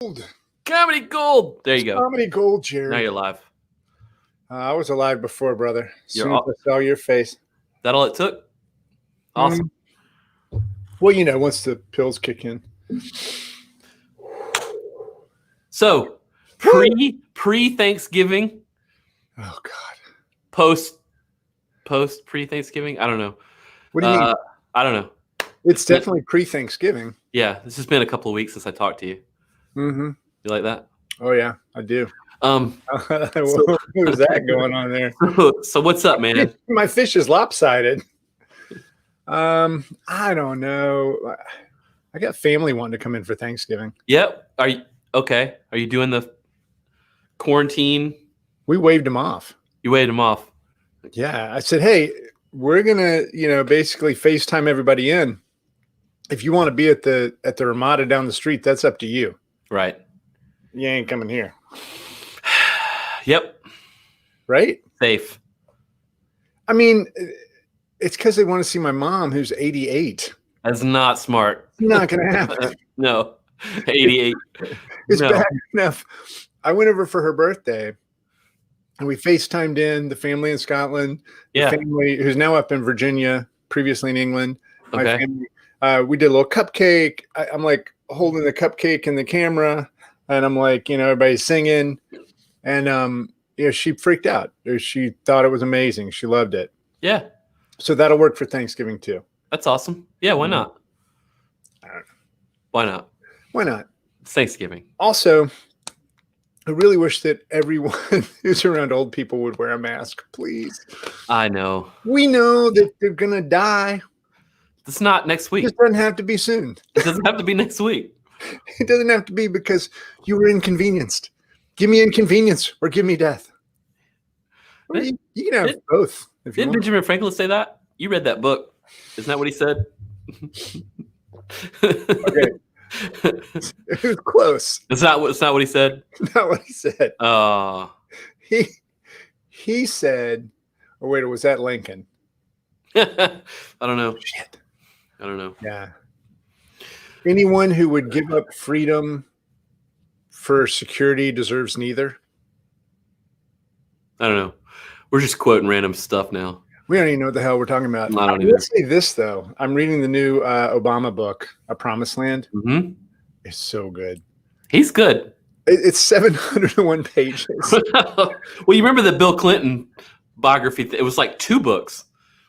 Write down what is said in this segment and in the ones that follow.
Gold. Comedy gold. There you go. Comedy gold, Jerry. Now you're live. I was alive before, brother. As You're soon as I saw your face. That all it took? Awesome. Well, once the pills kick in. So, pre Thanksgiving. Oh God. Post pre Thanksgiving. I don't know. What do you mean? I don't know. It's definitely pre-Thanksgiving. Yeah, this has been a couple of weeks since I talked to you. Mm-hmm. You like that? Oh yeah, I do. What was that going on there? So what's up, man? My fish is lopsided. I don't know. I got family wanting to come in for Thanksgiving. Yep. Are you okay? Are you doing the quarantine? We waved them off. You waved them off. Yeah, I said, hey, we're gonna, basically FaceTime everybody in. If you want to be at the Ramada down the street, that's up to you. Right. You ain't coming here. Yep. Right? Safe. I mean, it's because they want to see my mom, who's 88. That's not smart. Not going to happen. No. 88. It's bad enough. I went over for her birthday, and we FaceTimed in the family in Scotland, the family who's now up in Virginia, previously in England. My family. We did a little cupcake. I'm like holding the cupcake in the camera, and I'm like, everybody's singing, and she freaked out. She thought it was amazing. She loved it. Yeah. So that'll work for Thanksgiving too. That's awesome. Yeah, why not? I don't know. Why not? Why not? It's Thanksgiving. Also, I really wish that everyone who's around old people would wear a mask, please. I know. We know that they're gonna die. It's not next week. It doesn't have to be soon. It doesn't have to be next week. It doesn't have to be because you were inconvenienced. Give me inconvenience or give me death. You can have both. Didn't Benjamin Franklin say that? You read that book. Isn't that what he said? Okay. It was close. It's not what he said? Not what he said. He said, oh wait, was that Lincoln? I don't know. Shit. I don't know. Yeah. Anyone who would give up freedom for security deserves neither. I don't know. We're just quoting random stuff now. We don't even know what the hell we're talking about. I don't will say this, though. I'm reading the new Obama book, A Promised Land. Mm-hmm. It's so good. He's good. It's 701 pages. Well, you remember the Bill Clinton biography? It was like 2 books.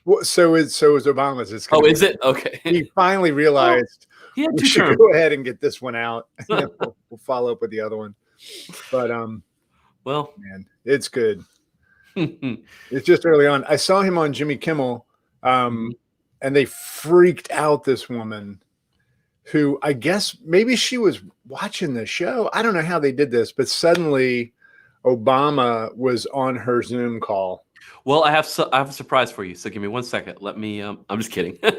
Well, so is Obama's. Is it? Okay. He finally realized we should go ahead and get this one out. We'll follow up with the other one. But well, man, it's good. It's just early on. I saw him on Jimmy Kimmel, and they freaked out this woman who I guess maybe she was watching the show. I don't know how they did this, but suddenly Obama was on her Zoom call. Well, I have a surprise for you. So give me 1 second. Let me. I'm just kidding. I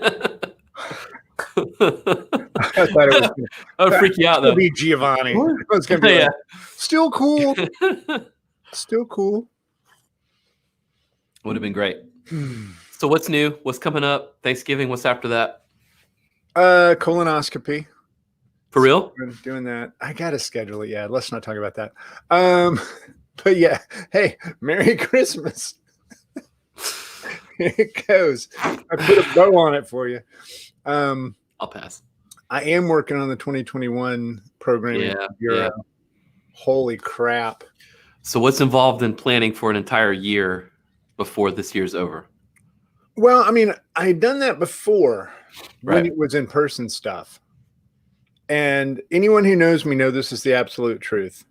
thought it was. I'll freak you out though. Be Giovanni. I was gonna be like, still cool. Still cool. Would have been great. So what's new? What's coming up? Thanksgiving. What's after that? Colonoscopy. For real? So doing that. I gotta schedule it. Yeah, let's not talk about that. But yeah, hey, Merry Christmas. Here it goes. I put a bow on it for you. I'll pass. I am working on the 2021 programming bureau. Yeah. Holy crap. So what's involved in planning for an entire year before this year's over? Well, I mean, I had done that before when it was in-person stuff. And anyone who knows me know this is the absolute truth.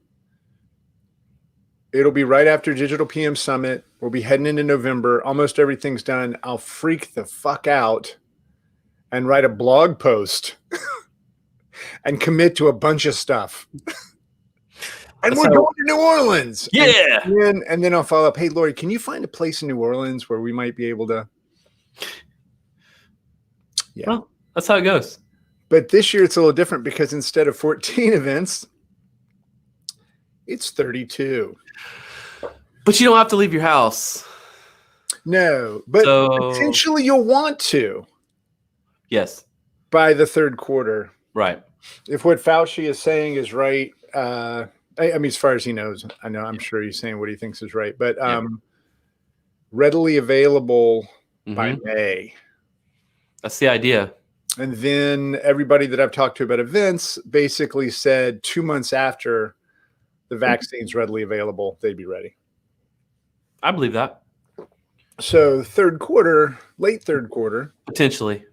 It'll be right after Digital PM Summit. We'll be heading into November. Almost everything's done. I'll freak the fuck out and write a blog post and commit to a bunch of stuff. And we're going to New Orleans. Yeah. And then I'll follow up. Hey, Lori, can you find a place in New Orleans where we might be able to? Yeah. Well, that's how it goes. But this year it's a little different because instead of 14 events, it's 32. But you don't have to leave your house. No, but potentially you'll want to. Yes. By the third quarter. Right. If what Fauci is saying is right, I mean, as far as he knows, I'm sure he's saying what he thinks is right, but readily available by May. That's the idea. And then everybody that I've talked to about events basically said 2 months after the vaccine's readily available, they'd be ready. I believe that. So third quarter, late third quarter. Potentially.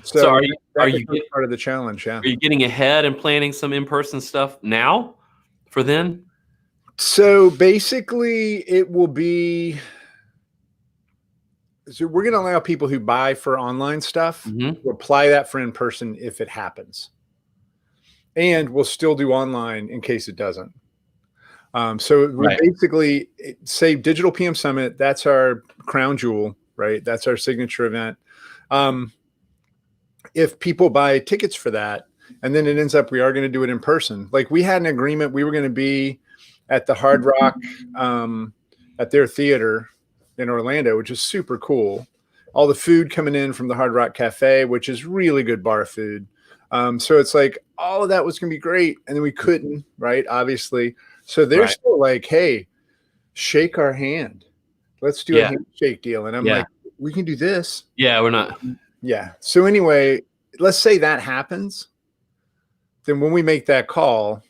So are you part of the challenge? Yeah. Are you getting ahead and planning some in-person stuff now for then? So basically it will be, so we're going to allow people who buy for online stuff to apply that for in-person if it happens. And we'll still do online in case it doesn't. So we basically say Digital PM Summit, that's our crown jewel, right? That's our signature event. If people buy tickets for that, and then it ends up, we are going to do it in person. Like we had an agreement, we were going to be at the Hard Rock, at their theater in Orlando, which is super cool. All the food coming in from the Hard Rock Cafe, which is really good bar food. So it's like all of that was going to be great. And then we couldn't, right? Obviously. So they're still like, hey, shake our hand. Let's do a handshake deal. And I'm like, we can do this. Yeah, we're not. Yeah. So anyway, let's say that happens. Then when we make that call,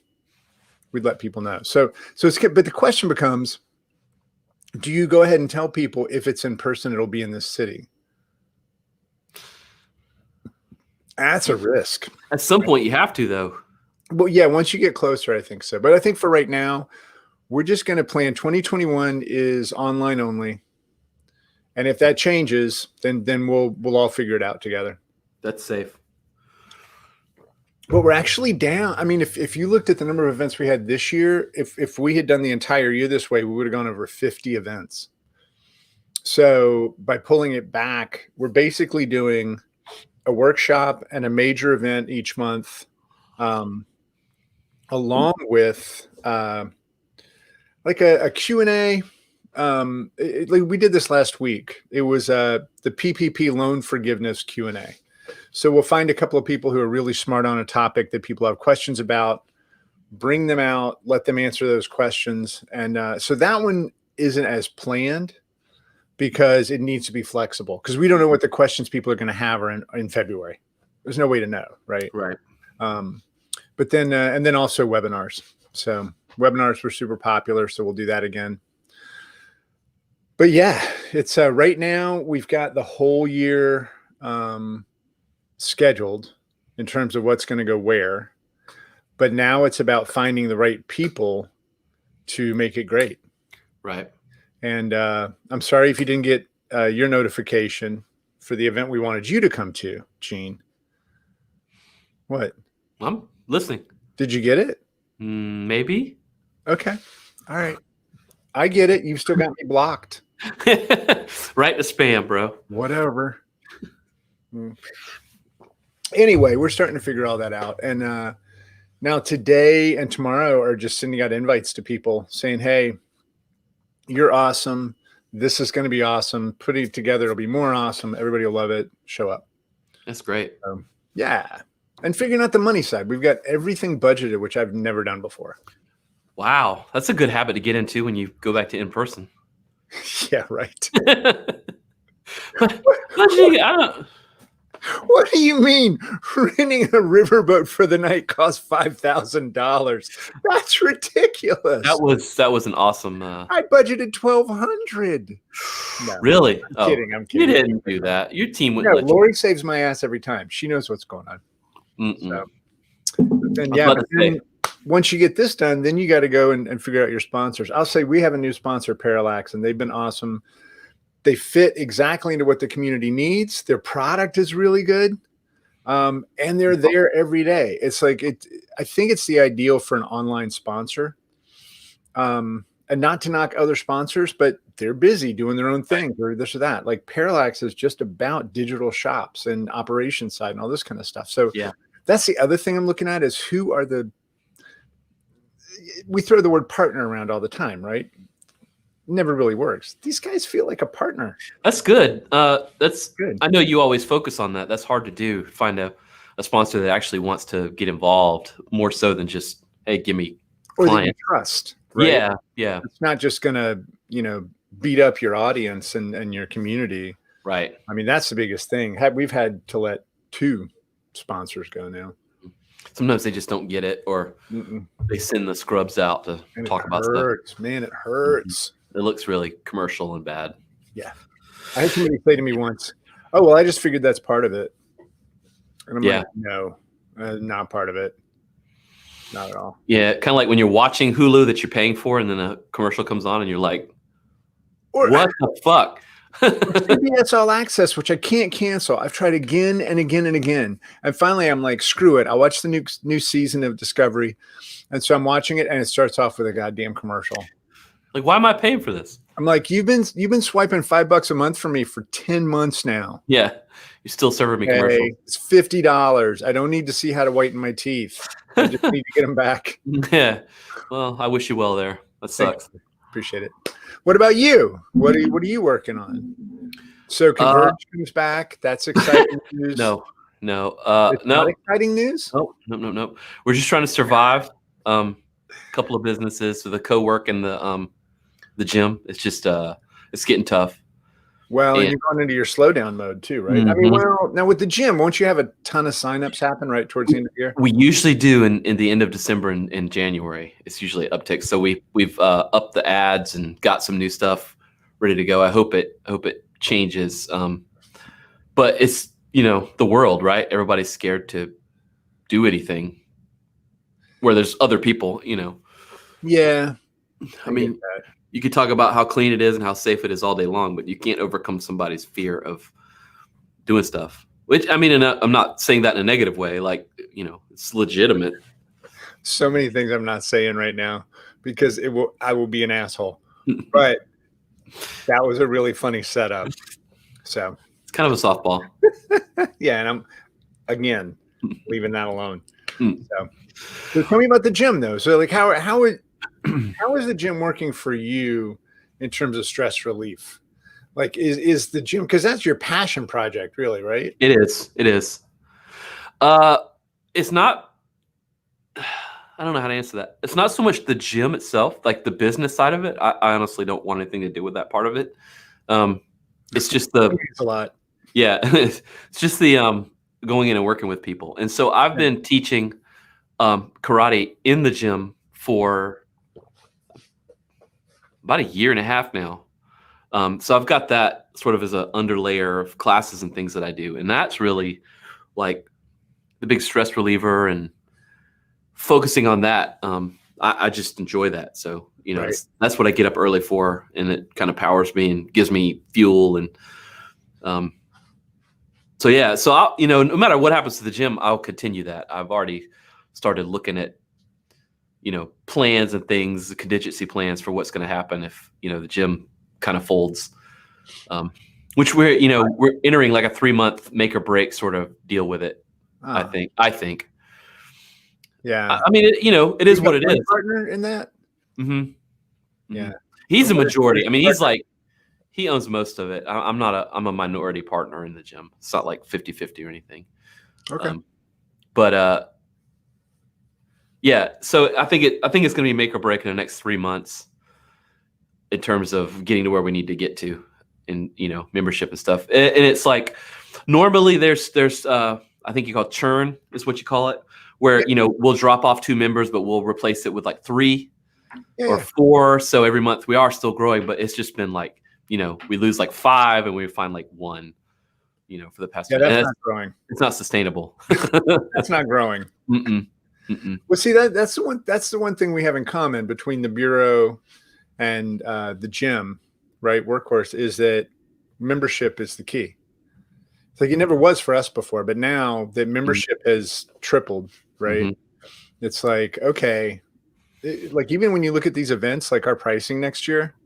we'd let people know. So it's good. But the question becomes, do you go ahead and tell people if it's in person, it'll be in this city? That's a risk. At some point you have to, though. Well, yeah, once you get closer, I think so. But I think for right now, we're just going to plan 2021 is online only. And if that changes, then we'll all figure it out together. That's safe. But we're actually down. I mean, if you looked at the number of events we had this year, if we had done the entire year this way, we would have gone over 50 events. So by pulling it back, we're basically doing a workshop and a major event each month, along with like a Q&A. Like we did this last week. It was the PPP loan forgiveness Q&A. So we'll find a couple of people who are really smart on a topic that people have questions about, bring them out, let them answer those questions. And so that one isn't as planned because it needs to be flexible because we don't know what the questions people are going to have are in February. There's no way to know, right? Right. But then, and then also webinars. So webinars were super popular. So we'll do that again. But yeah, it's right now we've got the whole year scheduled in terms of what's going to go where. But now it's about finding the right people to make it great. Right. And I'm sorry if you didn't get your notification for the event we wanted you to come to, Gene. What? I'm listening. Did you get it? Maybe. Okay. All right. I get it. You've still got me blocked. Right to spam, bro. Whatever. Anyway, we're starting to figure all that out. And now today and tomorrow are just sending out invites to people saying, hey, you're awesome. This is going to be awesome. Putting it together, it'll be more awesome. Everybody will love it. Show up. That's great. Yeah. And figuring out the money side. We've got everything budgeted, which I've never done before. Wow. That's a good habit to get into when you go back to in person. Yeah, right. What do you mean renting a riverboat for the night costs $5,000? That's ridiculous. That was an awesome. I budgeted $1,200. No, really? I'm kidding. I'm kidding. You didn't do that. Your team would. No, Lori saves my ass every time. She knows what's going on. So, then, yeah. Once you get this done, then you got to go and figure out your sponsors. I'll say we have a new sponsor, Parallax, and they've been awesome. They fit exactly into what the community needs. Their product is really good. And they're there every day. It's like I think it's the ideal for an online sponsor. And not to knock other sponsors, but they're busy doing their own thing or this or that. Like Parallax is just about digital shops and operations side and all this kind of stuff. So yeah, that's the other thing I'm looking at is who are we throw the word partner around all the time, right? Never really works. These guys feel like a partner. That's good. That's good. I know you always focus on that. That's hard to do. Find a a sponsor that actually wants to get involved more so than just, hey, give me or that you client. trust, right? Yeah, yeah. It's not just gonna, beat up your audience and your community. Right. I mean, that's the biggest thing. We've had to let 2 sponsors go now. Sometimes they just don't get it, or they send the scrubs out to talk about stuff. Man, it hurts. It looks really commercial and bad. Yeah. I had somebody say to me once, "Oh, well, I just figured that's part of it." And I'm like, no, not part of it. Not at all. Yeah, kind of like when you're watching Hulu that you're paying for, and then a commercial comes on, and you're like, "What the fuck?" CBS All Access, which I can't cancel. I've tried again and again and again, and finally, I'm like, "Screw it! I'll watch the new season of Discovery." And so I'm watching it, and it starts off with a goddamn commercial. Like, why am I paying for this? I'm like, you've been swiping $5 a month for me for 10 months now. Yeah, you're still serving me commercials. It's $50. I don't need to see how to whiten my teeth. I just need to get them back. Yeah. Well, I wish you well there. That sucks. Appreciate it. What about you? What are you working on? So Converge comes back. That's exciting news. No. Not exciting news. No. We're just trying to survive. Couple of businesses with the co-work and the gym. It's just it's getting tough. Well, and you're going into your slowdown mode too, right? I mean, well, now with the gym, won't you have a ton of signups happen right towards the end of the year? We usually do in the end of December and January. It's usually uptick. So we've upped the ads and got some new stuff ready to go. I hope it changes. But it's the world, right? Everybody's scared to do anything where there's other people, Yeah. I mean, you could talk about how clean it is and how safe it is all day long, but you can't overcome somebody's fear of doing stuff. Which, I mean, I'm not saying that in a negative way. Like, it's legitimate. So many things I'm not saying right now because I will be an asshole. But that was a really funny setup. So it's kind of a softball. Yeah, and I'm again leaving that alone. So tell me about the gym though. So like how is the gym working for you in terms of stress relief? Like is the gym, because that's your passion project really, right? It is. It's not, I don't know how to answer that. It's not so much the gym itself, like the business side of it. I honestly don't want anything to do with that part of it. It's just it's a lot. Yeah. It's just the going in and working with people. And so I've been teaching karate in the gym for about a year and a half now. So I've got that sort of as an underlayer of classes and things that I do. And that's really like the big stress reliever, and focusing on that. I just enjoy that. So, right. That's what I get up early for, and it kind of powers me and gives me fuel. And so, yeah, so I'll, no matter what happens to the gym, I'll continue that. I've already started looking at, plans and things, contingency plans for what's going to happen if, the gym kind of folds, which we're entering like a 3-month make or break sort of deal with it. I think. Yeah. I mean, it is what it is. Partner in that. Mm-hmm. Yeah. He's a majority. I mean, he owns most of it. I'm a minority partner in the gym. It's not like 50-50 or anything. Okay. But yeah, so I think it's going to be make or break in the next 3 months in terms of getting to where we need to get to in, membership and stuff. And it's like, normally there's I think you call it churn is what you call it, where, we'll drop off 2 members, but we'll replace it with like 3 or 4. So every month we are still growing, but it's just been like, we lose like 5 and we find like 1, for the past. Yeah, that's not growing. It's not sustainable. That's not growing. Mm-mm. Well, see, that's the one thing we have in common between the Bureau and the gym, right? Workhorse, is that membership is the key. It's like it never was for us before, but now that membership has tripled, right? Mm-hmm. It's like, okay, like even when you look at these events, like our pricing next year,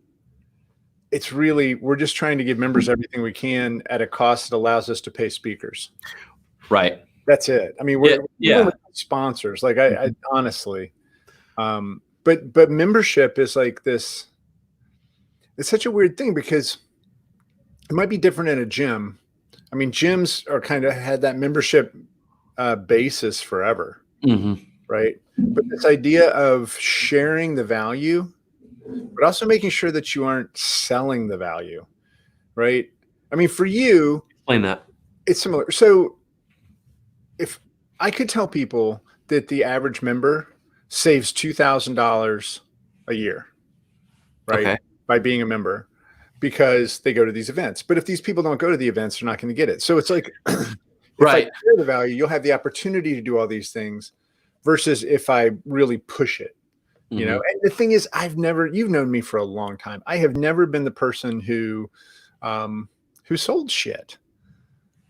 it's really, we're just trying to give members everything we can at a cost that allows us to pay speakers. Right. That's it. I mean, we're with sponsors. Like I honestly, but membership is like this. It's such a weird thing because it might be different in a gym. I mean, gyms are kind of had that membership basis forever, Mm-hmm. right? But this idea of sharing the value, but also making sure that you aren't selling the value, right? I mean, for you, explain that. It's similar. So if I could tell people that the average member saves $2,000 a year, right? Okay. By being a member, because they go to these events. But if these people don't go to the events, they're not going to get it. So it's like, if I share the value, you'll have the opportunity to do all these things versus if I really push it, you know? And the thing is, you've known me for a long time. I have never been the person who sold shit,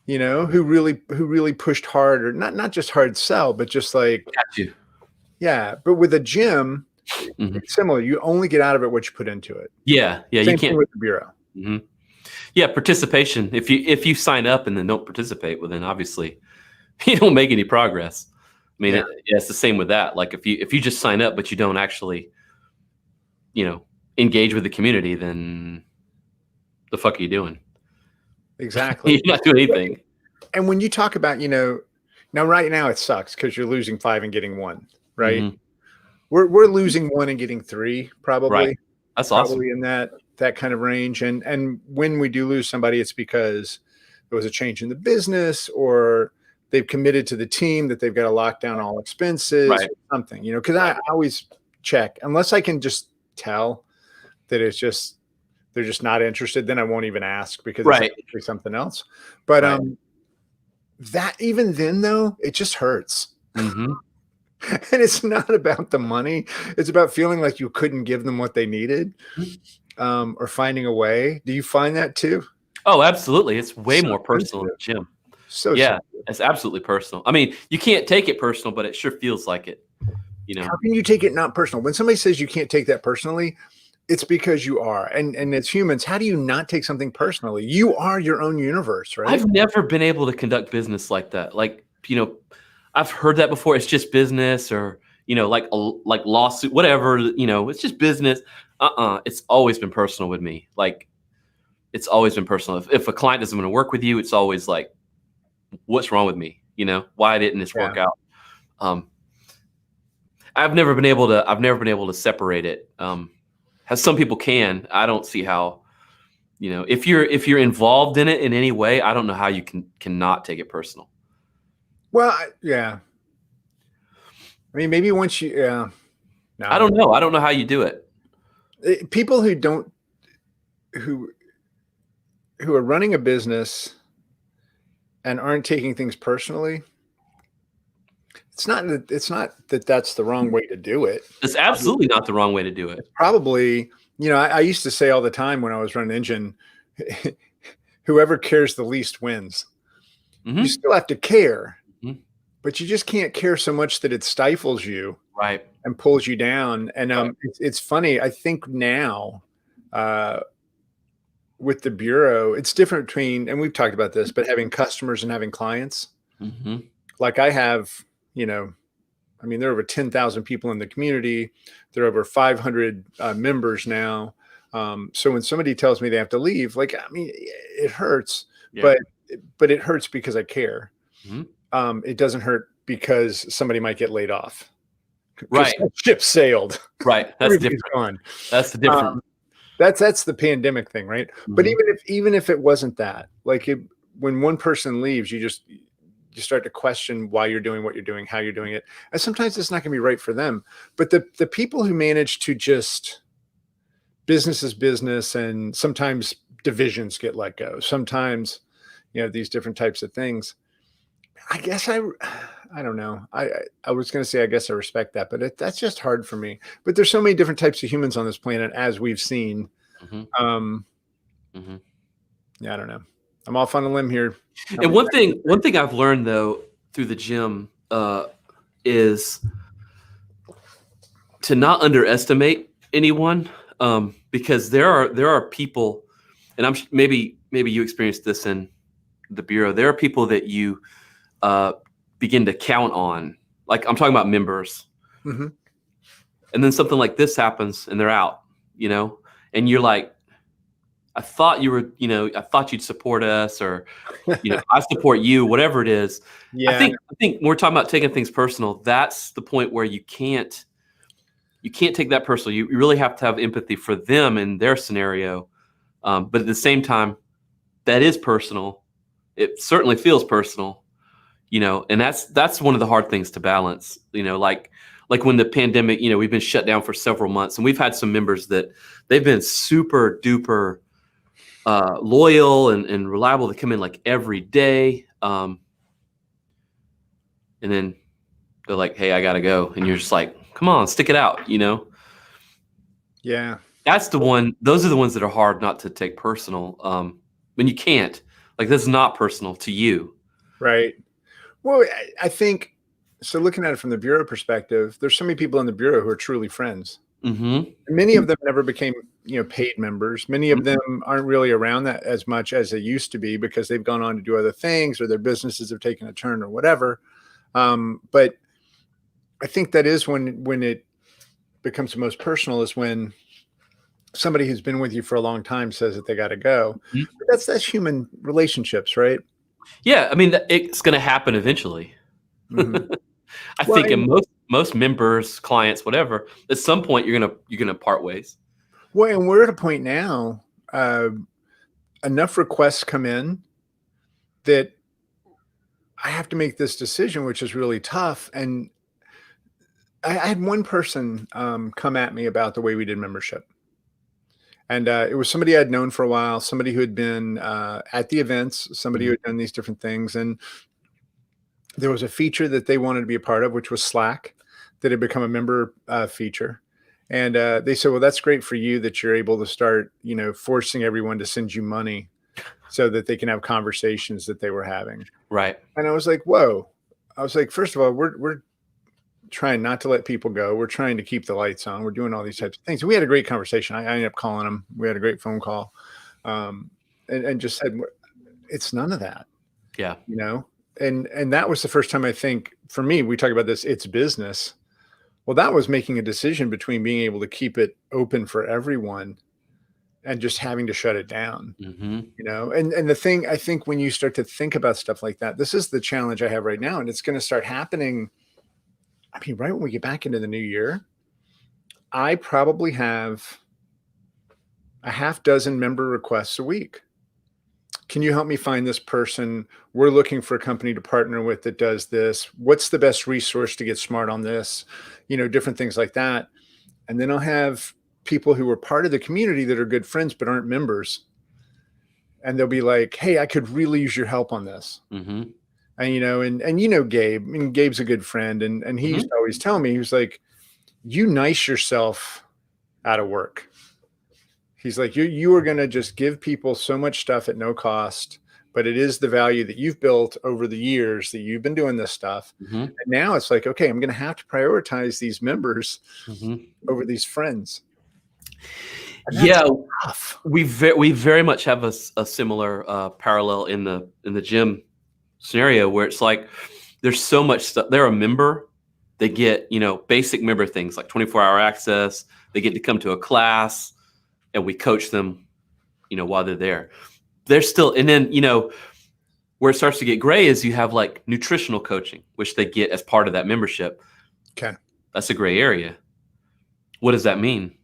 you know, who really pushed hard, or not just hard sell, but just like, got you. Yeah. But with a gym, it's similar. You only get out of it what you put into it. Yeah. Yeah. Same you can't thing with the bureau. Yeah. Participation. If you sign up and then don't participate, well, then obviously you don't make any progress. I mean, it's the same with that. Like if you just sign up, but you don't actually, engage with the community, then the fuck are you doing? Exactly. You're not doing anything. And when you talk about, now right now it sucks because you're losing 5 and getting 1, right? We're losing 1 and getting 3, probably. Right. That's awesome. Probably in that kind of range. And when we do lose somebody, it's because there was a change in the business, or they've committed to the team that they've got to lock down all expenses, or something, because I always check, unless I can just tell that they're just not interested, then I won't even ask, because it's actually something else. But that, even then though, it just hurts. And it's not about the money. It's about feeling like you couldn't give them what they needed, or finding a way. Do you find that too? Oh, absolutely. It's way more personal in the gym. Yeah, it's absolutely personal. I mean, you can't take it personal, but it sure feels like it. How can you take it not personal? When somebody says you can't take that personally, it's because you are. And as humans, how do you not take something personally? You are your own universe, right? I've never been able to conduct business like that. Like, I've heard that before. It's just business, or, like lawsuit, whatever, it's just business. It's always been personal with me. Like, it's always been personal. If a client doesn't want to work with you, it's always like, what's wrong with me? Why didn't this work out? I've never been able to separate it. As some people can. I don't see how, if you're involved in it in any way, I don't know how you cannot take it personal. Well, yeah. I mean, maybe once you, no. I don't know. I don't know how you do it. People who are running a business and aren't taking things personally, it's not that that's the wrong way to do it. It's absolutely not the wrong way to do it. It's probably, I used to say all the time when I was running Engine, whoever cares the least wins. You still have to care, but you just can't care so much that it stifles you, right, and pulls you down. And it's funny. I think now, with the bureau, it's different between, and we've talked about this, but having customers and having clients. Like I have, there are over 10,000 people in the community. There are over 500 members now. So when somebody tells me they have to leave, it hurts, but it hurts because I care. It doesn't hurt because somebody might get laid off. Right. Ship sailed. Right. That's different. Gone. That's the different. That's the pandemic thing, right? But even if it wasn't that, when one person leaves, you start to question why you're doing what you're doing, how you're doing it. And sometimes it's not going to be right for them. But the people who manage to just, business is business, and sometimes divisions get let go. Sometimes, these different types of things. I guess I don't know. I was going to say, I guess I respect that, but that's just hard for me. But there's so many different types of humans on this planet, as we've seen. Yeah, I don't know. I'm off on a limb here. And one thing I've learned though through the gym is to not underestimate anyone, because there are people, and maybe you experienced this in the bureau. There are people that you begin to count on. Like, I'm talking about members, and then something like this happens and they're out, and you're like, I thought you were, I thought you'd support us, or, I support you, whatever it is. Yeah. I think when we're talking about taking things personal, that's the point where you can't take that personal. You really have to have empathy for them and their scenario. But at the same time, that is personal. It certainly feels personal, and that's one of the hard things to balance, like when the pandemic, we've been shut down for several months, and we've had some members that they've been super duper loyal and reliable to come in like every day. And then they're like, hey, I got to go. And you're just like, come on, stick it out, Yeah. Those are the ones that are hard not to take personal. When you can't, like, this is not personal to you. Right. Well, I think, so looking at it from the Bureau perspective, there's so many people in the Bureau who are truly friends. Mm-hmm. Many of them never became, paid members. Many of them aren't really around that as much as they used to be because they've gone on to do other things, or their businesses have taken a turn or whatever. But I think that is when it becomes the most personal, is when somebody who's been with you for a long time says that they got to go. Mm-hmm. That's human relationships, right? Yeah, I mean, it's going to happen eventually. Mm-hmm. I think in most members, clients, whatever, at some point you're gonna part ways. Well, and we're at a point now, enough requests come in that I have to make this decision, which is really tough. And I had one person come at me about the way we did membership. And it was somebody I'd known for a while, somebody who had been at the events, somebody who had done these different things. And there was a feature that they wanted to be a part of, which was Slack, that had become a member feature. And they said, well, that's great for you that you're able to start, forcing everyone to send you money so that they can have conversations that they were having. Right. And I was like, whoa. I was like, first of all, we're trying not to let people go. We're trying to keep the lights on. We're doing all these types of things. We had a great conversation. I ended up calling them. We had a great phone call, and just said, it's none of that. Yeah. And that was the first time, I think, for me, we talk about this, it's business. Well, that was making a decision between being able to keep it open for everyone and just having to shut it down. Mm-hmm. And the thing, I think, when you start to think about stuff like that, this is the challenge I have right now. And it's going to start happening. I mean, right when we get back into the new year, I probably have a half dozen member requests a week. Can you help me find this person? We're looking for a company to partner with that does this. What's the best resource to get smart on this? Different things like that. And then I'll have people who are part of the community that are good friends but aren't members. And they'll be like, hey, I could really use your help on this. Mm-hmm. And Gabe, I mean, Gabe's a good friend. And he used to always tell me, he was like, you nice yourself out of work. He's like, you are going to just give people so much stuff at no cost, but it is the value that you've built over the years that you've been doing this stuff. Mm-hmm. And now it's like, okay, I'm going to have to prioritize these members over these friends. Yeah, tough. We very much have a similar parallel in the gym scenario, where it's like there's so much stuff. They're a member. They get, basic member things like 24-hour access. They get to come to a class, and we coach them, while they're there. They're still, and then, where it starts to get gray is you have like nutritional coaching, which they get as part of that membership. Okay. That's a gray area. What does that mean?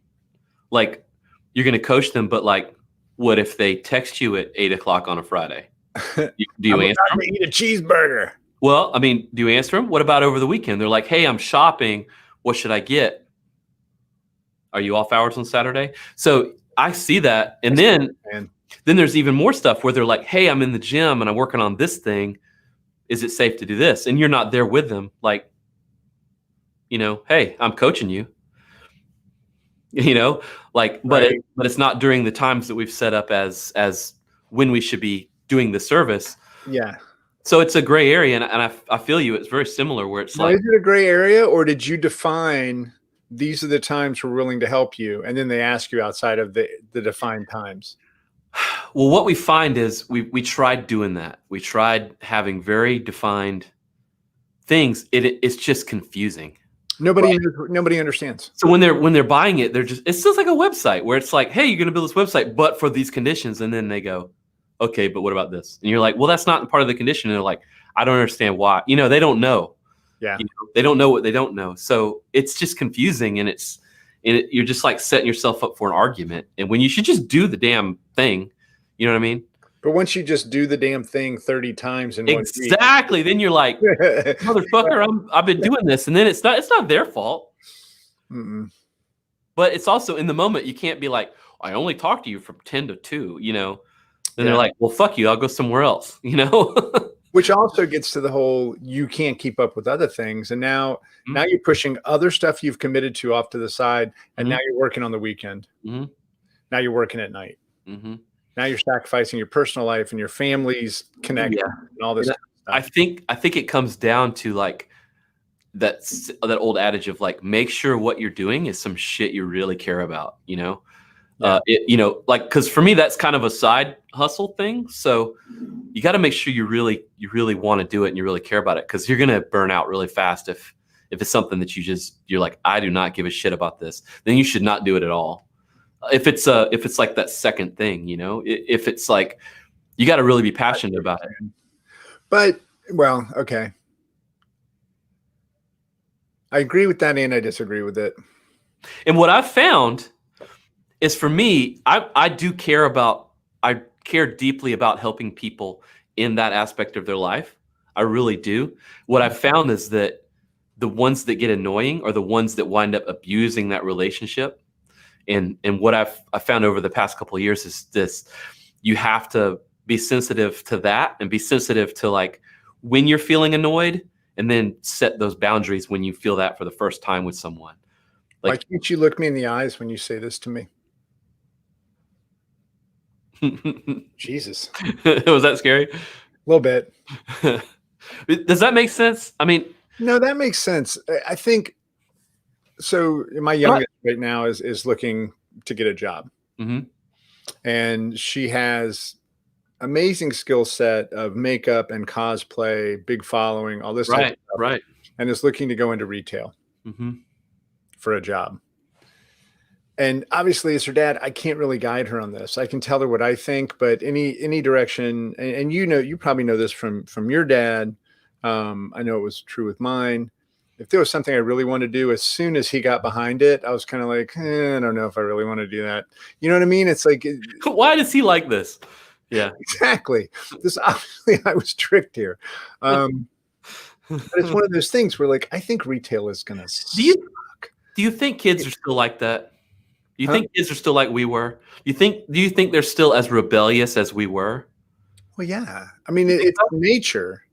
Like, you're going to coach them, but like, what if they text you at 8:00 on a Friday? Do you answer them? Eat a cheeseburger. Well, I mean, do you answer them? What about over the weekend? They're like, hey, I'm shopping. What should I get? Are you off hours on Saturday? So I see that. And then there's even more stuff where they're like, hey, I'm in the gym and I'm working on this thing. Is it safe to do this? And you're not there with them. Like, hey, I'm coaching you. But it's not during the times that we've set up as when we should be doing the service. Yeah. So it's a gray area, and I feel you. It's very similar, where it's like, is it a gray area, or did you define these are the times we're willing to help you, and then they ask you outside of the defined times? Well, what we find is we tried doing that. We tried having very defined things. It's just confusing. Nobody understands. So when they're buying it, it's just like a website where it's like, hey, you're going to build this website, but for these conditions. And then they go, okay, but what about this? And you're like, well, that's not part of the condition. And they're like, I don't understand why. They don't know. Yeah. They don't know what they don't know. So it's just confusing, and you're just like setting yourself up for an argument. And when you should just do the damn thing, you know what I mean? But once you just do the damn thing 30 times in 1 week. Exactly. Then you're like, motherfucker, I've been doing this. And then it's not their fault. Mm-mm. But it's also in the moment, you can't be like, I only talk to you from 10 to 2, Then they're like, well, fuck you. I'll go somewhere else, Which also gets to the whole, you can't keep up with other things. And now you're pushing other stuff you've committed to off to the side. And now you're working on the weekend. Mm-hmm. Now you're working at night. Mm-hmm. Now you're sacrificing your personal life and your family's connection and all this stuff. I think it comes down to like that old adage of like, make sure what you're doing is some shit you really care about, because for me, that's kind of a side hustle thing. So you got to make sure you really want to do it and you really care about it, because you're going to burn out really fast if it's something that you're like, I do not give a shit about this, then you should not do it at all. If it's like that second thing, if it's like, you got to really be passionate about it. But, well, okay. I agree with that and I disagree with it. And what I've found is, for me, I care deeply about helping people in that aspect of their life. I really do. What I've found is that the ones that get annoying are the ones that wind up abusing that relationship. And what I've found over the past couple of years is this: you have to be sensitive to that and be sensitive to like when you're feeling annoyed, and then set those boundaries when you feel that for the first time with someone. Like, why can't you look me in the eyes when you say this to me? Jesus. Was that scary? A little bit. Does that make sense? I mean, no, that makes sense. I think so. My youngest right now is looking to get a job. Mm-hmm. And she has amazing skill set of makeup and cosplay, big following, all this type of stuff, right. And is looking to go into retail for a job. And obviously, as her dad, I can't really guide her on this. I can tell her what I think, but any direction, and you probably know this from your dad. I know it was true with mine. If there was something I really wanted to do, as soon as he got behind it, I was kind of like, I don't know if I really want to do that. You know what I mean? It's like, why does he like this? Yeah, exactly. This obviously, I was tricked here. But it's one of those things where, like, I think retail is going to suck. Do you think kids are still like that? Do you think kids are still like we were? Do you think they're still as rebellious as we were? Well, yeah. I mean, it's nature.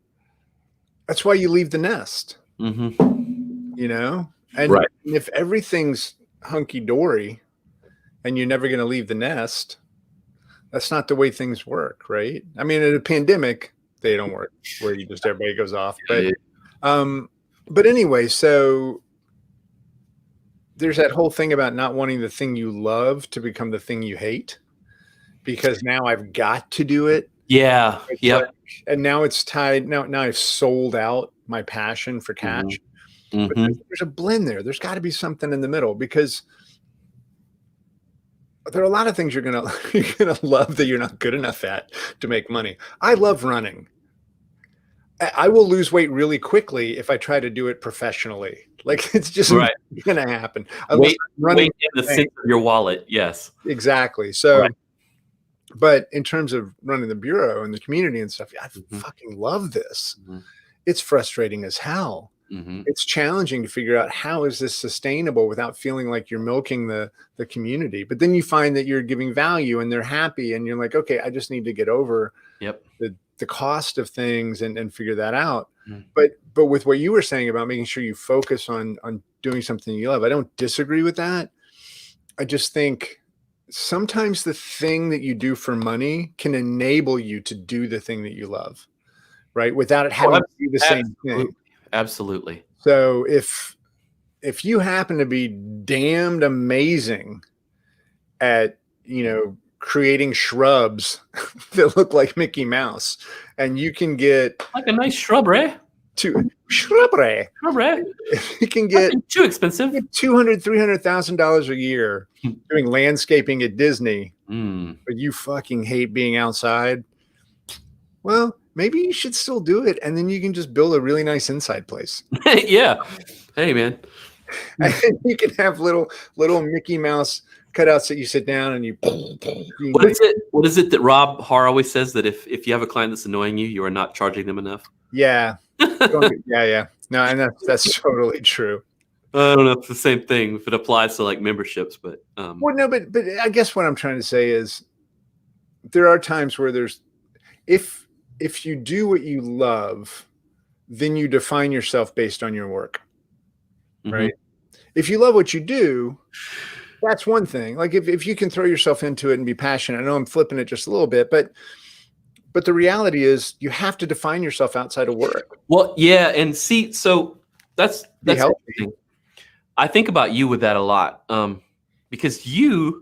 That's why you leave the nest. Mm-hmm. And if everything's hunky-dory and you're never going to leave the nest, that's not the way things work, right? I mean, in a pandemic, they don't work where everybody goes off. But anyway, so there's that whole thing about not wanting the thing you love to become the thing you hate, because now I've got to do it. Yeah. Yep. And now it's tied. Now I've sold out my passion for cash. Mm-hmm. But there's a blend there. There's got to be something in the middle, because there are a lot of things you're gonna love that you're not good enough at to make money. I love running. I will lose weight really quickly if I try to do it professionally. Like, it's just not gonna happen. Weight in the sense of your wallet. Yes, exactly. So, but in terms of running the bureau and the community and stuff, I fucking love this. It's frustrating as hell. It's challenging to figure out, how is this sustainable without feeling like you're milking the community. But then you find that you're giving value and they're happy, and you're like, okay, I just need to get over the cost of things and figure that out. But with what you were saying about making sure you focus on doing something you love, I don't disagree with that. I just think sometimes the thing that you do for money can enable you to do the thing that you love, right? Without it having to be the same thing. Absolutely. So if you happen to be damned amazing at, creating shrubs that look like Mickey Mouse, and you can get like a nice shrub, right? Shrubbery. You can get too expensive. $200,000, $300,000 a year doing landscaping at Disney, but you fucking hate being outside. Well, maybe you should still do it, and then you can just build a really nice inside place. Yeah. Hey, man. And you can have little Mickey Mouse cutouts that you sit down and you. What is it that Rob Har always says, that if you have a client that's annoying you, you are not charging them enough? Yeah. Yeah. No, and that's totally true. I don't know if it's the same thing if it applies to like memberships, but well, no, but I guess what I'm trying to say is there are times where there's if you do what you love, then you define yourself based on your work, right? If you love what you do, that's one thing. Like if you can throw yourself into it and be passionate. I know I'm flipping it just a little bit, but the reality is you have to define yourself outside of work. Well, yeah, and see, so that's interesting. I think about you with that a lot, because we've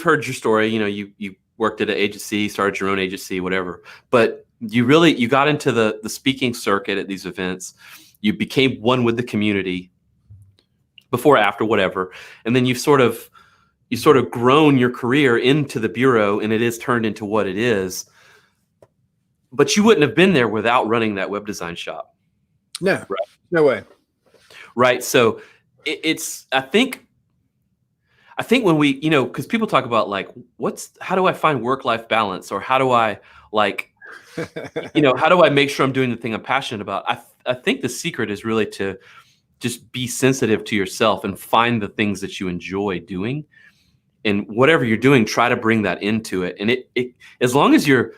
heard your story. You worked at an agency, started your own agency, whatever. But you got into the speaking circuit at these events. You became one with the community before, after, whatever, and then you sort of grown your career into the bureau, and it is turned into what it is. But you wouldn't have been there without running that web design shop. No, right. No way. Right. So I think when we, because people talk about like, how do I find work-life balance, or how do I how do I make sure I'm doing the thing I'm passionate about? I think the secret is really to just be sensitive to yourself and find the things that you enjoy doing, and whatever you're doing, try to bring that into it. And it as long as you're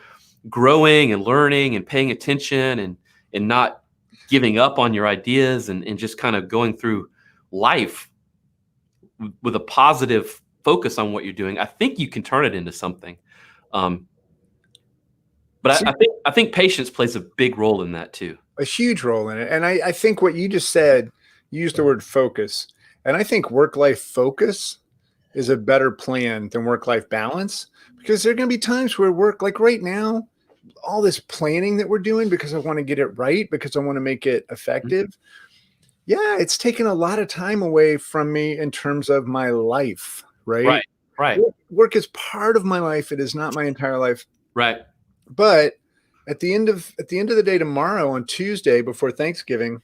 growing and learning and paying attention and not giving up on your ideas and just kind of going through life with a positive focus on what you're doing, I think you can turn it into something. But I think patience plays a big role in that too. A huge role in it. And I think what you just said, you used the word focus. And I think work-life focus is a better plan than work-life balance, because there are going to be times where work, like right now, all this planning that we're doing because I want to get it right, because I want to make it effective. Yeah, it's taken a lot of time away from me in terms of my life, right? Right. Work is part of my life. It is not my entire life. Right. But at the end of the day tomorrow, on Tuesday before Thanksgiving,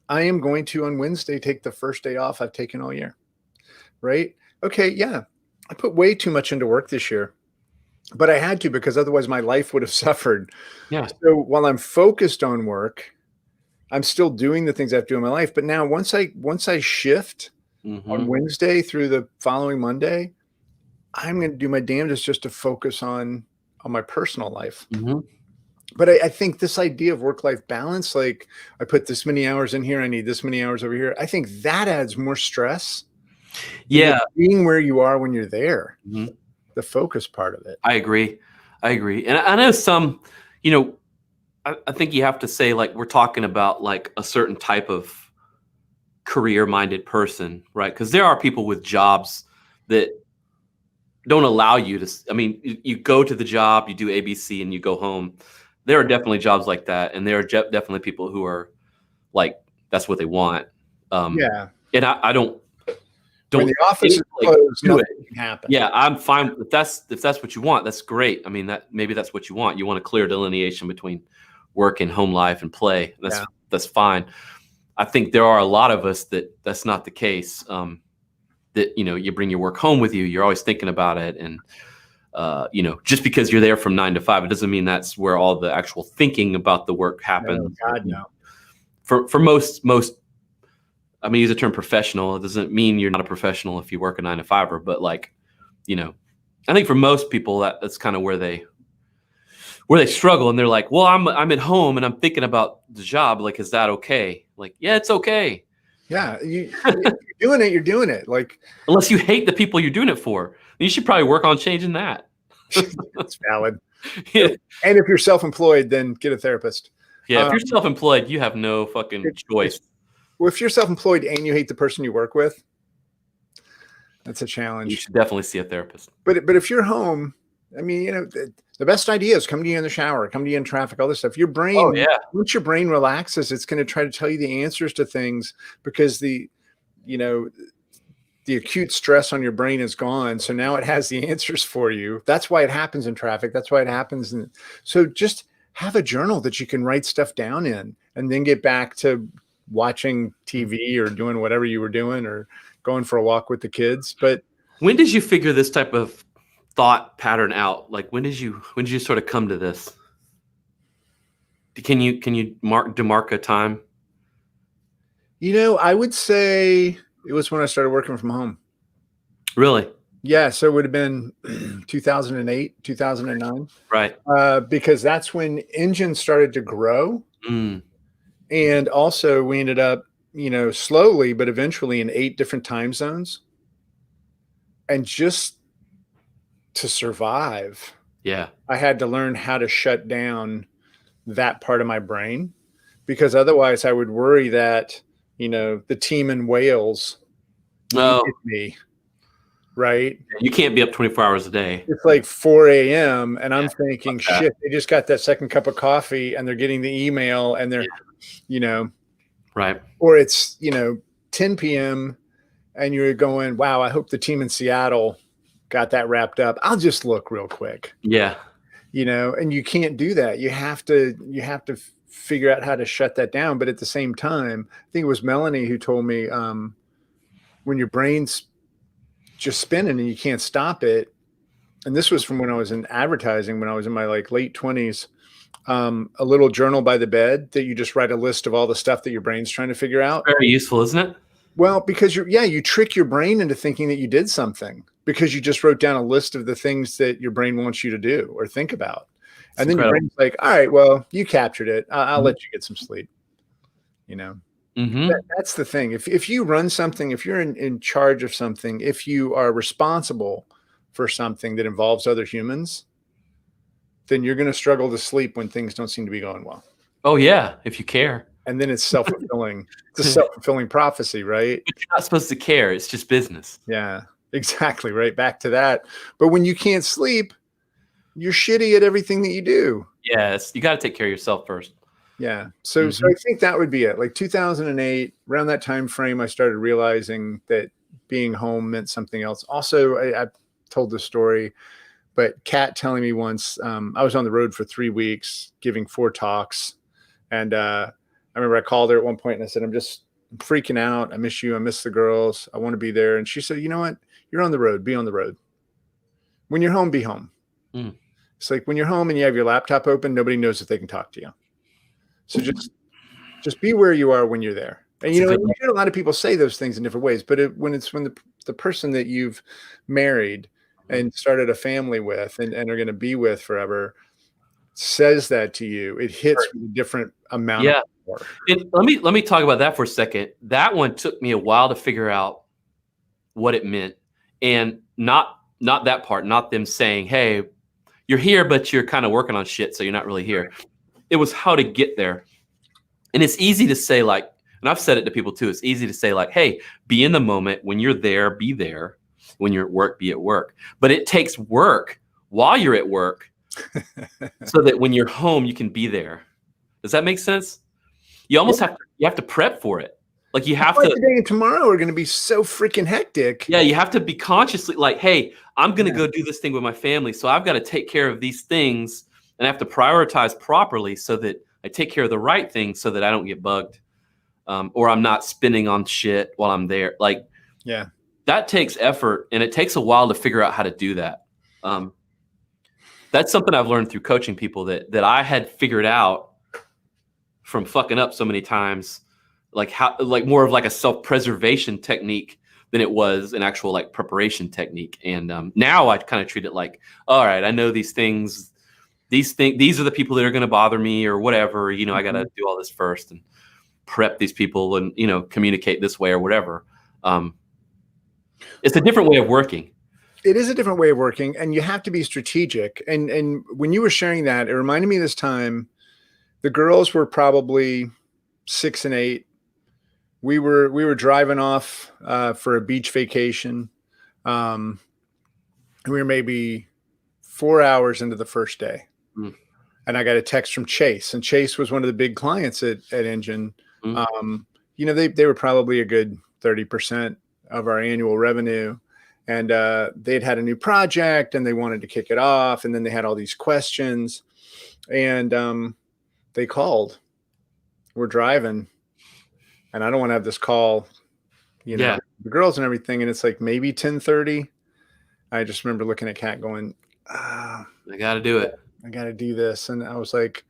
I am going to, on Wednesday, take the first day off I've taken all year. Right? Okay, yeah. I put way too much into work this year, but I had to, because otherwise my life would have suffered. Yeah. So while I'm focused on work, I'm still doing the things I have to do in my life. But now once I shift on Wednesday through the following Monday, I'm going to do my damnedest just to focus on my personal life. But I think this idea of work-life balance, like I put this many hours in here, I need this many hours over here, I think that adds more stress. Yeah. Being where you are when you're there, the focus part of it. I agree. And I know some, I think you have to say, like, we're talking about like a certain type of career-minded person, right? Because there are people with jobs that don't allow you to, you go to the job, you do ABC, and you go home. There are definitely jobs like that. And there are definitely people who are like, that's what they want. Yeah. And I don't. When the office is closed, nothing can happen. Yeah, I'm fine. If that's what you want, that's great. I mean, maybe that's what you want. You want a clear delineation between work and home life and play. That's fine. I think there are a lot of us that's not the case. That you bring your work home with you. You're always thinking about it, and just because you're there from 9 to 5, it doesn't mean that's where all the actual thinking about the work happens. No, God, no. For most. I mean, use the term professional. It doesn't mean you're not a professional if you work a 9 to 5-er, but like, I think for most people that's kind of where they struggle, and they're like, well, I'm at home and I'm thinking about the job. Like, is that okay? Like, yeah, it's okay. Yeah, if you're doing it. Like, unless you hate the people you're doing it for, you should probably work on changing that. That's valid. Yeah. And if you're self-employed, then get a therapist. Yeah, if you're self-employed, you have no fucking choice. Well, if you're self-employed and you hate the person you work with, that's a challenge. You should definitely see a therapist. But if you're home, The best ideas come to you in the shower, come to you in traffic, all this stuff. Your brain, Oh yeah. once your brain relaxes, it's going to try to tell you the answers to things because the acute stress on your brain is gone. So now it has the answers for you. That's why it happens in traffic. That's why it happens. So just have a journal that you can write stuff down in and then get back to watching TV or doing whatever you were doing or going for a walk with the kids. But when did you figure this type of thought pattern out? Like when did you sort of come to this? Can you demark a time? I would say it was when I started working from home. Really? Yeah. So it would have been 2008, 2009. Right. Because that's when engines started to grow. Mm. And also we ended up, slowly, but eventually in 8 different time zones. And just to survive, I had to learn how to shut down that part of my brain, because otherwise I would worry that, the team in Wales needed me, right? You can't be up 24 hours a day. It's like 4 a.m. and I'm thinking, shit, they just got that second cup of coffee and they're getting the email and they're, right. Or it's, 10 p.m. and you're going, wow, I hope the team in Seattle got that wrapped up. I'll just look real quick. Yeah. And you can't do that. You have to figure out how to shut that down. But at the same time, I think it was Melanie who told me, when your brain's just spinning and you can't stop it. And this was from when I was in advertising, when I was in my late 20s, a little journal by the bed that you just write a list of all the stuff that your brain's trying to figure out. Very useful, isn't it? Well, because you trick your brain into thinking that you did something because you just wrote down a list of the things that your brain wants you to do or think about. And then your brain's like, all right, well, you captured it. I'll let you get some sleep. That's the thing. If you run something, if you're in charge of something, if you are responsible for something that involves other humans, then you're going to struggle to sleep when things don't seem to be going well. Oh yeah, if you care. And then it's self-fulfilling. It's a self-fulfilling prophecy, right? But you're not supposed to care. It's just business. Yeah, exactly. Right. Back to that. But when you can't sleep, you're shitty at everything that you do. Yes. You got to take care of yourself first. Yeah. So I think that would be it. Like 2008, around that time frame, I started realizing that being home meant something else. Also, I told this story, but Kat telling me once, I was on the road for 3 weeks giving 4 talks. And I remember I called her at one point and I said, I'm freaking out. I miss you. I miss the girls. I want to be there. And she said, you know what? You're on the road. Be on the road. When you're home, be home. Mm. It's like when you're home and you have your laptop open, nobody knows if they can talk to you. So just be where you are when you're there. And you hear a lot of people say those things in different ways, but when the person that you've married and started a family with and are going to be with forever says that to you, it hits with a different amount of power. And let me talk about that for a second. That one took me a while to figure out what it meant, and not that part, not them saying, hey, you're here, but you're kind of working on shit, so you're not really here. It was how to get there. And it's easy to say, like, and I've said it to people too, it's easy to say, like, hey, be in the moment. When you're there, be there. When you're at work, be at work. But it takes work while you're at work so that when you're home, you can be there. Does that make sense? You almost have to prep for it. Like you have to. Today and tomorrow are going to be so freaking hectic. Yeah, you have to be consciously like, hey, I'm going to go do this thing with my family. So I've got to take care of these things and I have to prioritize properly so that I take care of the right things so that I don't get bugged or I'm not spinning on shit while I'm there. Like, yeah, that takes effort and it takes a while to figure out how to do that. That's something I've learned through coaching people that I had figured out from fucking up so many times, like more of like a self-preservation technique than it was an actual like preparation technique. And now I kind of treat it like, all right, I know these things. These are the people that are going to bother me or whatever. I got to do all this first and prep these people and communicate this way or whatever. It's a different way of working. It is a different way of working, and you have to be strategic. And when you were sharing that, it reminded me this time. The girls were probably 6 and 8. We were driving off for a beach vacation. We were maybe 4 hours into the first day. Mm. And I got a text from Chase, and Chase was one of the big clients at Engine. You know, they were probably a good 30% of our annual revenue. And they'd had a new project and they wanted to kick it off. And then they had all these questions. And they called. We're driving. And I don't want to have this call, you know, the girls and everything. And it's like maybe 10:30. I just remember looking at Kat going, I got to do it. I got to do this. And I was like,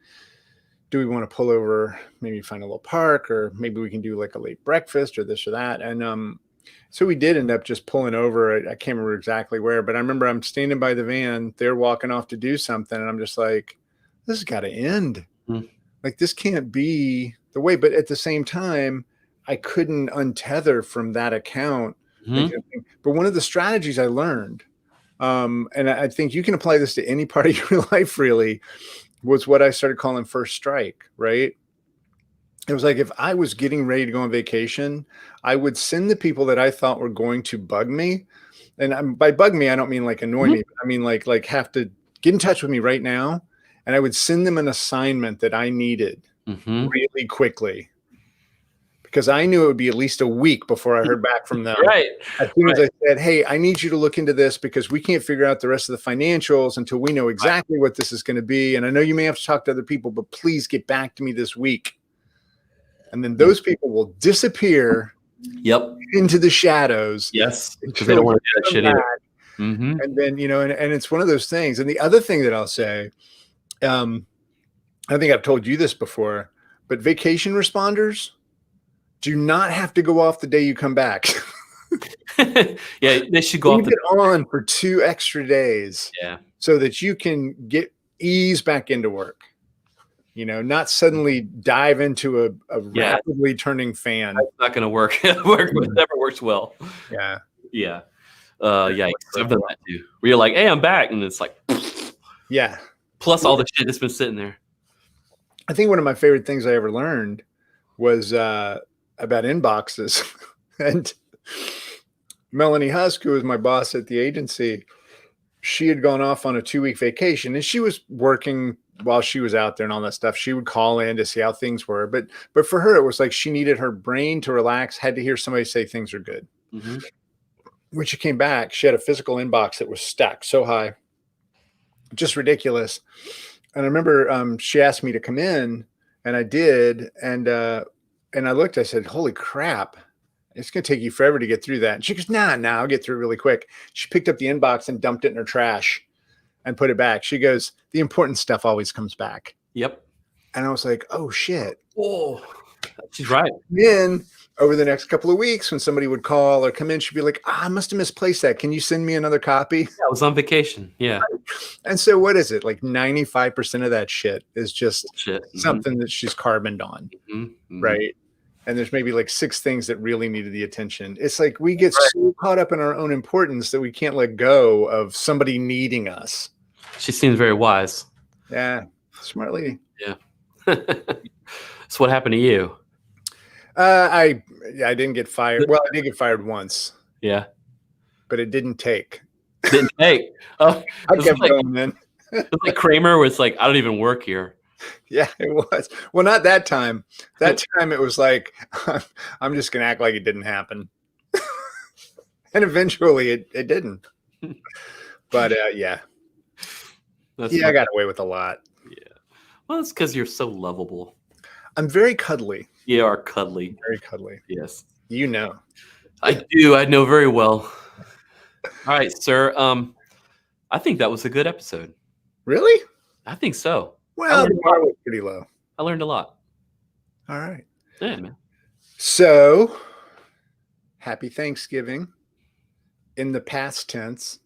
do we want to pull over, maybe find a little park, or maybe we can do like a late breakfast or this or that. And so we did end up just pulling over. I can't remember exactly where, but I remember I'm standing by the van. They're walking off to do something. And I'm just like, this has got to end. Like, this can't be the way. But at the same time, I couldn't untether from that account. But one of the strategies I learned, and I think you can apply this to any part of your life really, was what I started calling first strike, right? It was like, if I was getting ready to go on vacation, I would send the people that I thought were going to bug me. And by bug me, I don't mean like annoy me. But I mean like have to get in touch with me right now. And I would send them an assignment that I needed really quickly, because I knew it would be at least a week before I heard back from them. As soon as I said, hey, I need you to look into this because we can't figure out the rest of the financials until we know exactly what this is going to be. And I know you may have to talk to other people, but please get back to me this week. And then those people will disappear into the shadows. Yes, because they don't want to do that shit either. And then, you know, and it's one of those things. And the other thing that I'll say, I think I've told you this before, but vacation responders do not have to go off the day you come back. Yeah, they should go off on for 2 extra days. Yeah. So that you can ease back into work. You know, not suddenly dive into a rapidly turning fan. That's not going to work. It never works well. Yeah. Yeah. Yeah. I've done that too. Where you're like, hey, I'm back. And it's like, yeah. Plus all the shit that's been sitting there. I think one of my favorite things I ever learned was about inboxes. And Melanie Husk, who was my boss at the agency, she had gone off on a 2-week vacation, and she was working while she was out there and all that stuff. She would call in to see how things were. But for her, it was like she needed her brain to relax, had to hear somebody say things are good. When she came back, she had a physical inbox that was stacked so high, just ridiculous. And I remember she asked me to come in, and I did. And I looked, I said, holy crap, it's going to take you forever to get through that. And she goes, nah, I'll get through it really quick. She picked up the inbox and dumped it in her trash and put it back. She goes, the important stuff always comes back. Yep. And I was like, oh shit. Oh, she's right. Then over the next couple of weeks, when somebody would call or come in, she'd be like, I must have misplaced that. Can you send me another copy? Yeah, I was on vacation. Yeah. And so what is it? Like 95% of that shit is just something that she's carboned on. Right. And there's maybe like 6 things that really needed the attention. It's like we get so caught up in our own importance that we can't let go of somebody needing us. She seems very wise. Yeah. Smart lady. Yeah. So what happened to you? I didn't get fired. Well, I did get fired once. Yeah. But it didn't take. Didn't take. Oh, I kept going then. It's like Kramer was like, I don't even work here. Yeah, it was. Well, not that time. That time it was like, I'm just going to act like it didn't happen. And eventually it didn't. But yeah. I got away with a lot. Yeah. Well, it's because you're so lovable. I'm very cuddly. You are cuddly. Very cuddly. Yes. You know. I do. I know very well. All right, sir. I think that was a good episode. Really? I think so. Well, the bar was pretty low. I learned a lot. All right. Yeah, man. So, happy Thanksgiving in the past tense.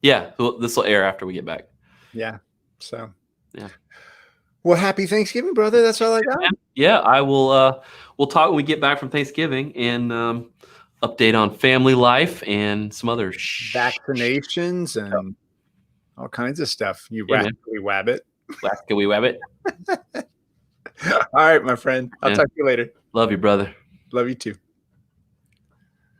Yeah, this will air after we get back. Yeah. So, yeah. Well, happy Thanksgiving, brother. That's all I got. Yeah, I will. We'll talk when we get back from Thanksgiving and update on family life and some other vaccinations and all kinds of stuff. You rascally wabbit. Rascally wabbit. All right, my friend. I'll talk to you later. Love you, brother. Love you too.